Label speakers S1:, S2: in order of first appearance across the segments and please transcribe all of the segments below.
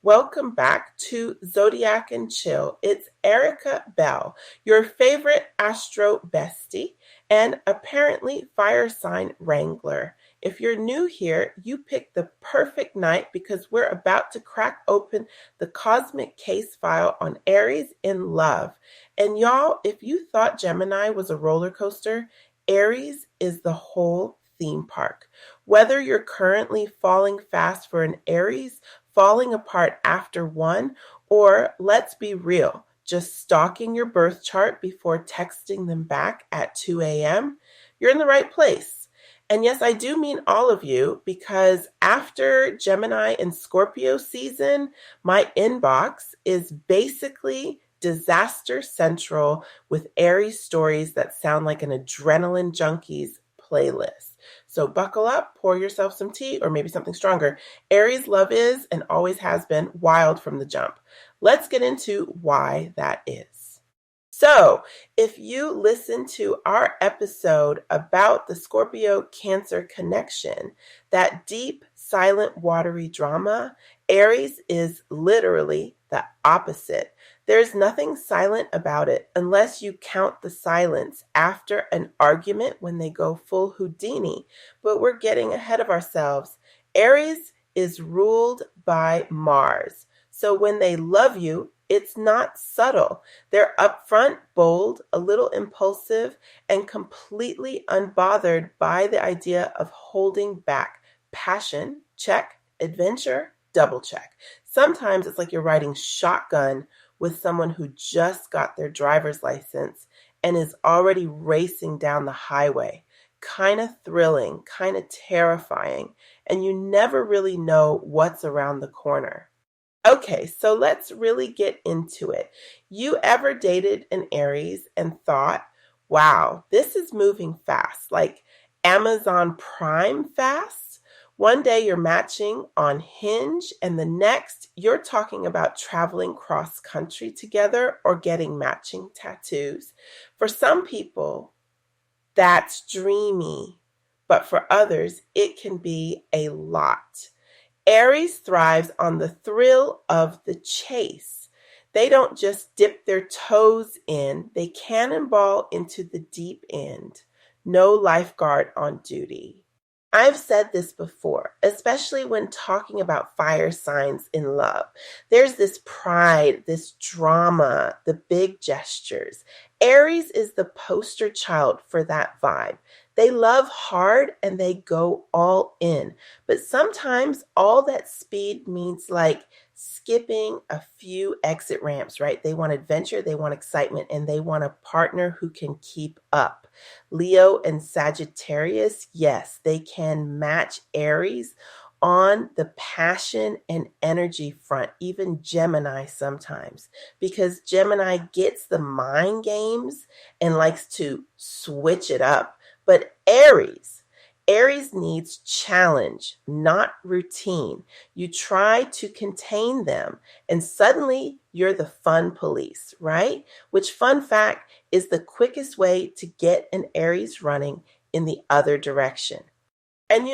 S1: Welcome back to Zodiac and Chill. It's Erica Bell, your favorite astro bestie and apparently fire sign wrangler. If you're new here, you picked the perfect night because we're about to crack open the cosmic case file on Aries in love. And y'all, if you thought Gemini was a roller coaster, Aries is the whole theme park. Whether you're currently falling fast for an Aries, falling apart after one, or let's be real, just stalking your birth chart before texting them back at 2 a.m., you're in the right place. And yes, I do mean all of you, because after Gemini and Scorpio season, my inbox is basically disaster central with Aries stories that sound like an adrenaline junkies playlist. So buckle up, pour yourself some tea or maybe something stronger. Aries love is and always has been wild from the jump. Let's get into why that is. So, if you listen to our episode about the Scorpio-Cancer connection, that deep, silent, watery drama, Aries is literally the opposite. There's nothing silent about it unless you count the silence after an argument when they go full Houdini. But we're getting ahead of ourselves. Aries is ruled by Mars. So when they love you, it's not subtle. They're upfront, bold, a little impulsive, and completely unbothered by the idea of holding back. Passion, check. Adventure, double check. Sometimes it's like you're riding shotgun with someone who just got their driver's license and is already racing down the highway. Kind of thrilling, kind of terrifying, and you never really know what's around the corner. Okay, so let's really get into it. You ever dated an Aries and thought, wow, this is moving fast, like Amazon Prime fast? One day you're matching on Hinge, and the next you're talking about traveling cross country together or getting matching tattoos. For some people, that's dreamy, but for others, it can be a lot. Aries thrives on the thrill of the chase. They don't just dip their toes in, they cannonball into the deep end. No lifeguard on duty. I've said this before, especially when talking about fire signs in love. There's this pride, this drama, the big gestures. Aries is the poster child for that vibe. They love hard and they go all in. But sometimes all that speed means like skipping a few exit ramps, right? They want adventure, they want excitement, and they want a partner who can keep up. Leo and Sagittarius, yes, they can match Aries on the passion and energy front, even Gemini sometimes, because Gemini gets the mind games and likes to switch it up. But Aries needs challenge, not routine. You try to contain them, and suddenly you're the fun police, right? Which, fun fact, is the quickest way to get an Aries running in the other direction. And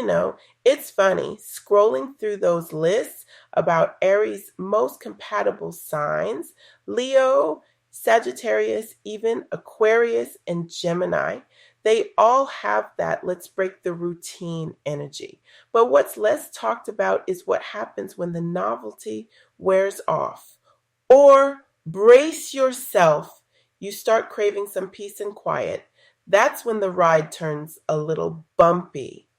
S1: it's funny, scrolling through those lists about Aries' most compatible signs, Leo, Sagittarius, even Aquarius, and Gemini, they all have that let's break the routine energy. But what's less talked about is what happens when the novelty wears off. Or brace yourself, you start craving some peace and quiet. That's when the ride turns a little bumpy.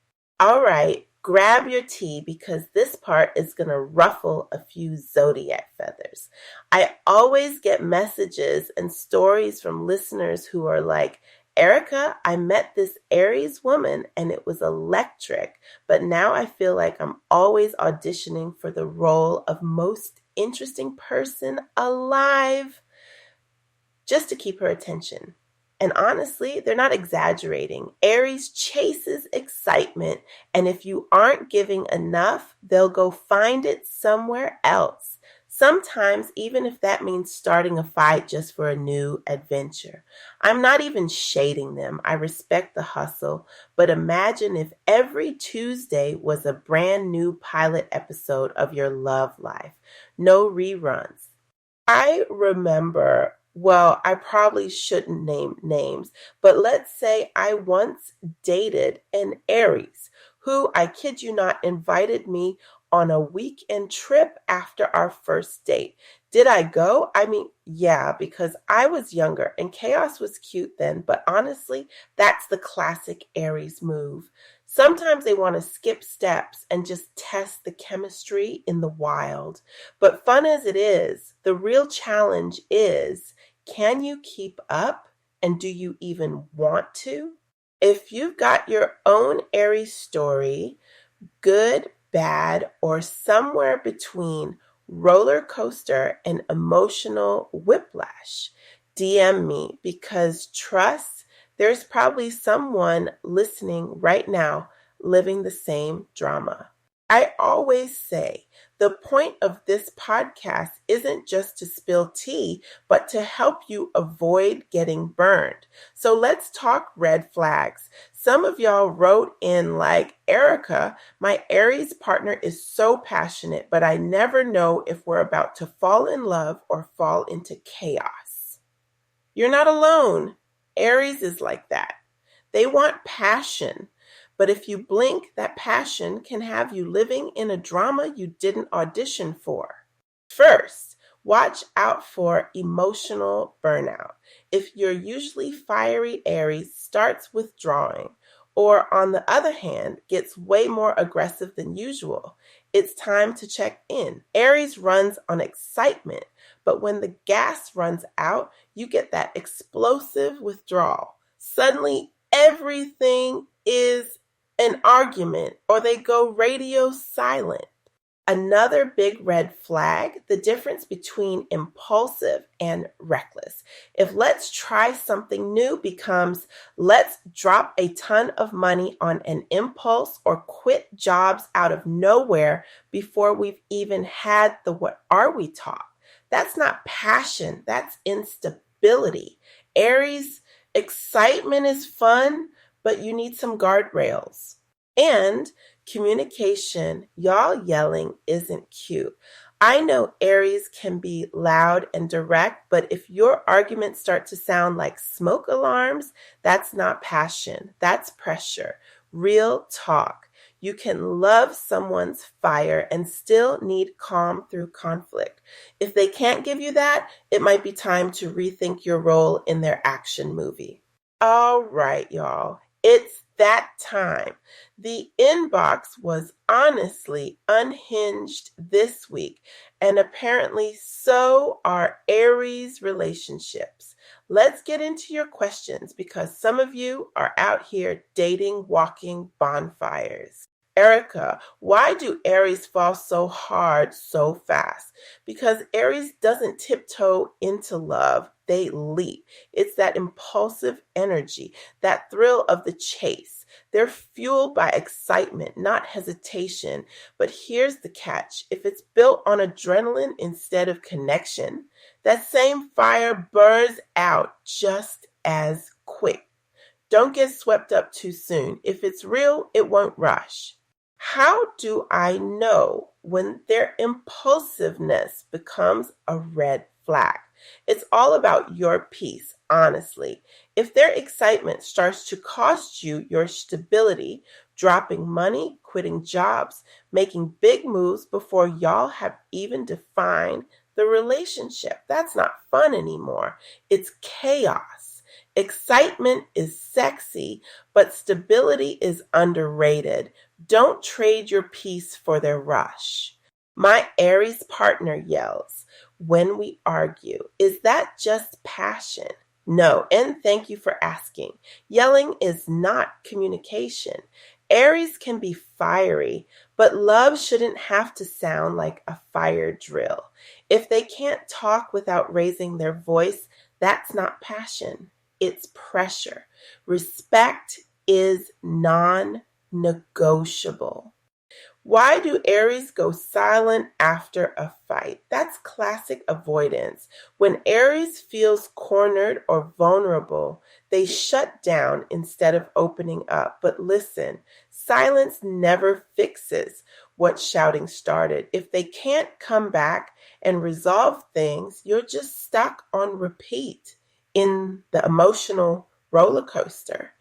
S1: All right, grab your tea because this part is going to ruffle a few zodiac feathers. I always get messages and stories from listeners who are like, Erica, I met this Aries woman and it was electric, but now I feel like I'm always auditioning for the role of most interesting person alive just to keep her attention. And honestly, they're not exaggerating. Aries chases excitement, and if you aren't giving enough, they'll go find it somewhere else. Sometimes, even if that means starting a fight just for a new adventure. I'm not even shading them. I respect the hustle, but imagine if every Tuesday was a brand new pilot episode of your love life. No reruns. I remember, well, I probably shouldn't name names, but let's say I once dated an Aries who, I kid you not, invited me on a weekend trip after our first date. Did I go? I mean, yeah, because I was younger and chaos was cute then, but honestly, that's the classic Aries move. Sometimes they want to skip steps and just test the chemistry in the wild. But fun as it is, the real challenge is, can you keep up? And do you even want to? If you've got your own Aries story, good, bad, or somewhere between roller coaster and emotional whiplash, DM me because trust, there's probably someone listening right now living the same drama. I always say the point of this podcast isn't just to spill tea, but to help you avoid getting burned. So let's talk red flags. Some of y'all wrote in like, Erica, my Aries partner is so passionate, but I never know if we're about to fall in love or fall into chaos. You're not alone. Aries is like that. They want passion. But if you blink, that passion can have you living in a drama you didn't audition for. First, watch out for emotional burnout. If your usually fiery Aries starts withdrawing, or on the other hand, gets way more aggressive than usual, it's time to check in. Aries runs on excitement, but when the gas runs out, you get that explosive withdrawal. Suddenly, everything is an argument, or they go radio silent. Another big red flag, the difference between impulsive and reckless. If let's try something new becomes let's drop a ton of money on an impulse or quit jobs out of nowhere before we've even had the what are we talk. That's not passion, that's instability. Aries, excitement is fun, but you need some guardrails. And communication, y'all yelling isn't cute. I know Aries can be loud and direct, but if your arguments start to sound like smoke alarms, that's not passion, that's pressure. Real talk. You can love someone's fire and still need calm through conflict. If they can't give you that, it might be time to rethink your role in their action movie. All right, y'all. It's that time. The inbox was honestly unhinged this week, and apparently so are Aries relationships. Let's get into your questions because some of you are out here dating walking bonfires. Erica, why do Aries fall so hard so fast? Because Aries doesn't tiptoe into love, they leap. It's that impulsive energy, that thrill of the chase. They're fueled by excitement, not hesitation. But here's the catch. If it's built on adrenaline instead of connection, that same fire burns out just as quick. Don't get swept up too soon. If it's real, it won't rush. How do I know when their impulsiveness becomes a red flag? It's all about your peace, honestly. If their excitement starts to cost you your stability, dropping money, quitting jobs, making big moves before y'all have even defined the relationship, that's not fun anymore. It's chaos. Excitement is sexy, but stability is underrated. Don't trade your peace for their rush. My Aries partner yells when we argue. Is that just passion? No, and thank you for asking. Yelling is not communication. Aries can be fiery, but love shouldn't have to sound like a fire drill. If they can't talk without raising their voice, that's not passion. It's pressure. Respect is non-negotiable. Why do Aries go silent after a fight? That's classic avoidance. When Aries feels cornered or vulnerable, they shut down instead of opening up. But listen, silence never fixes what shouting started. If they can't come back and resolve things, you're just stuck on repeat in the emotional roller coaster.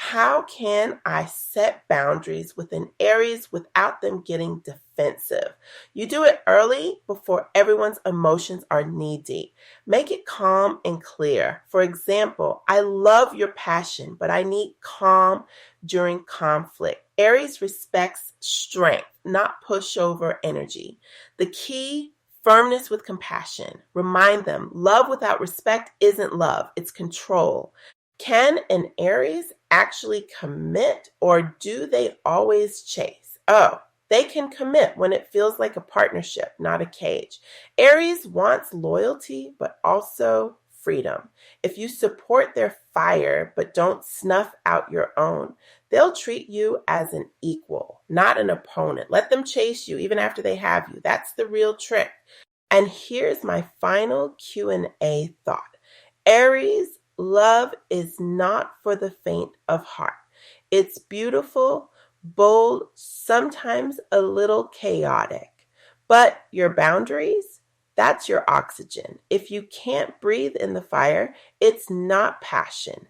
S1: How can I set boundaries with an Aries without them getting defensive? You do it early before everyone's emotions are knee deep. Make it calm and clear. For example, I love your passion, but I need calm during conflict. Aries respects strength, not pushover energy. The key, firmness with compassion. Remind them love without respect isn't love, it's control. Can an Aries actually commit, or do they always chase? Oh, they can commit when it feels like a partnership, not a cage. Aries wants loyalty, but also freedom. If you support their fire, but don't snuff out your own, they'll treat you as an equal, not an opponent. Let them chase you even after they have you. That's the real trick. And here's my final Q&A thought. Aries, love is not for the faint of heart. It's beautiful, bold, sometimes a little chaotic. But your boundaries, that's your oxygen. If you can't breathe in the fire, it's not passion,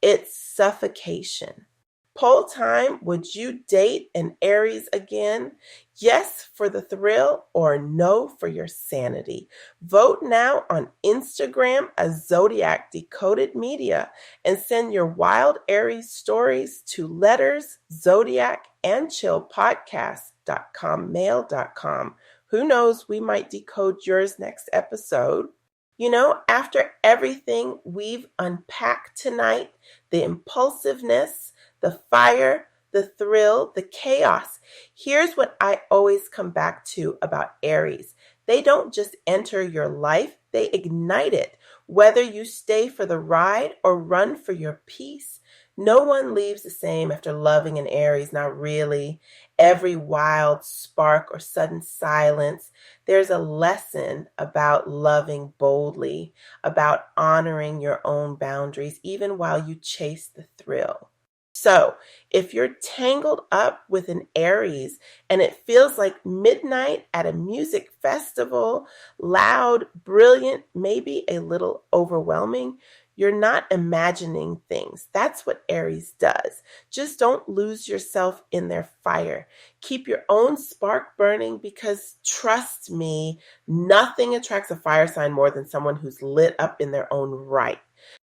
S1: it's suffocation. Poll time, would you date an Aries again? Yes for the thrill or no for your sanity? Vote now on Instagram as Zodiac Decoded Media and send your wild Aries stories to letters, Zodiac, and Chill podcast.com, mail.com. Who knows, we might decode yours next episode. You know, after everything we've unpacked tonight, the impulsiveness, the fire, the thrill, the chaos. Here's what I always come back to about Aries. They don't just enter your life, they ignite it. Whether you stay for the ride or run for your peace, no one leaves the same after loving an Aries, not really. Every wild spark or sudden silence, there's a lesson about loving boldly, about honoring your own boundaries, even while you chase the thrill. So, if you're tangled up with an Aries and it feels like midnight at a music festival, loud, brilliant, maybe a little overwhelming, you're not imagining things. That's what Aries does. Just don't lose yourself in their fire. Keep your own spark burning because trust me, nothing attracts a fire sign more than someone who's lit up in their own right.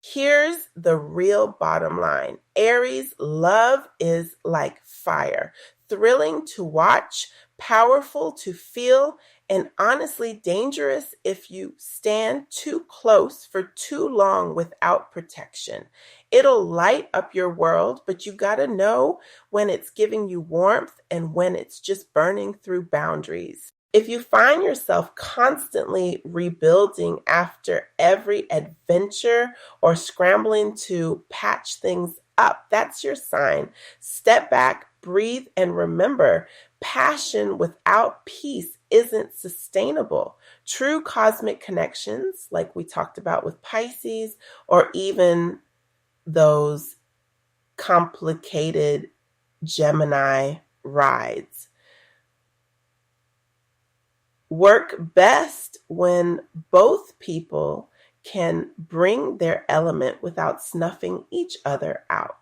S1: Here's the real bottom line. Aries, love is like fire, thrilling to watch, powerful to feel, and honestly dangerous if you stand too close for too long without protection. It'll light up your world, but you gotta know when it's giving you warmth and when it's just burning through boundaries. If you find yourself constantly rebuilding after every adventure or scrambling to patch things up, that's your sign. Step back, breathe, and remember, passion without peace isn't sustainable. True cosmic connections, like we talked about with Pisces, or even those complicated Gemini rides, work best when both people can bring their element without snuffing each other out.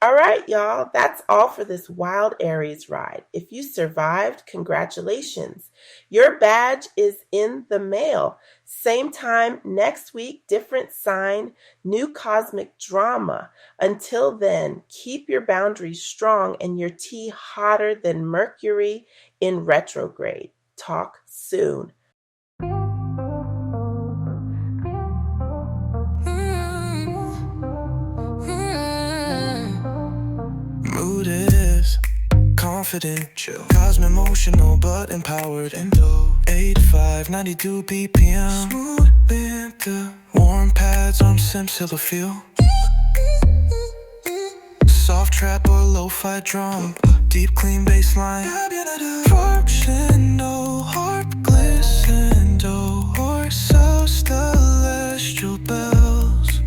S1: All right, y'all, that's all for this wild Aries ride. If you survived, congratulations. Your badge is in the mail. Same time next week, different sign, new cosmic drama. Until then, keep your boundaries strong and your tea hotter than Mercury in retrograde. Talk soon.
S2: Mood is confident, chill, cosmic emotional but empowered. Indo 85, 92 BPM. Smooth winter, warm pads on Simsilla feel. Soft trap or lo-fi drum, deep clean bass line. Eruption, no harp glissando, or so celestial bells.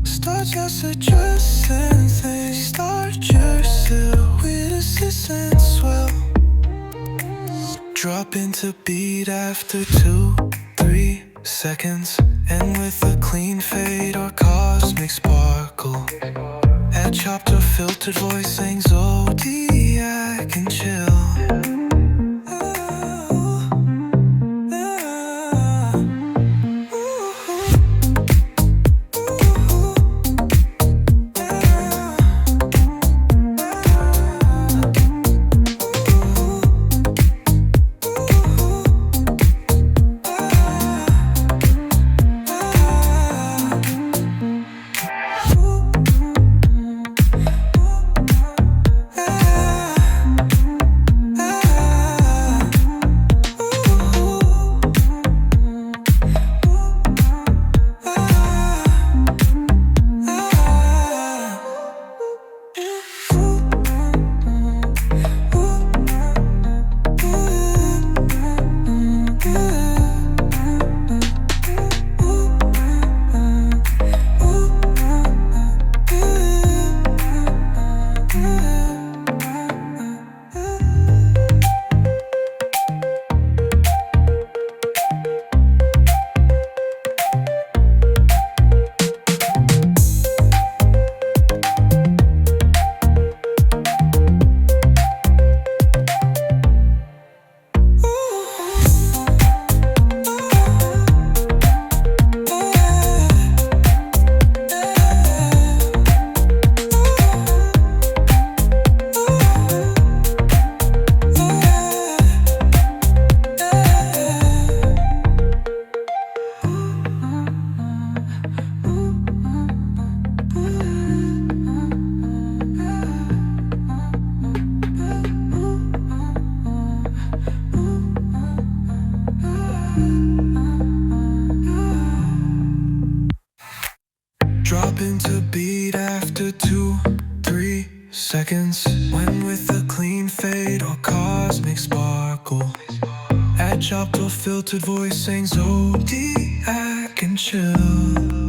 S2: Stars as a dress and they start yourself with a and swell. Drop into beat after 2-3 seconds, and with a clean fade or cosmic sparkle. Add chopped or filtered voice saying Zodiac and chill. Drop into beat after 2-3 seconds, when with a clean fade or cosmic sparkle. Add chopped or filtered voice saying Zodiac and chill.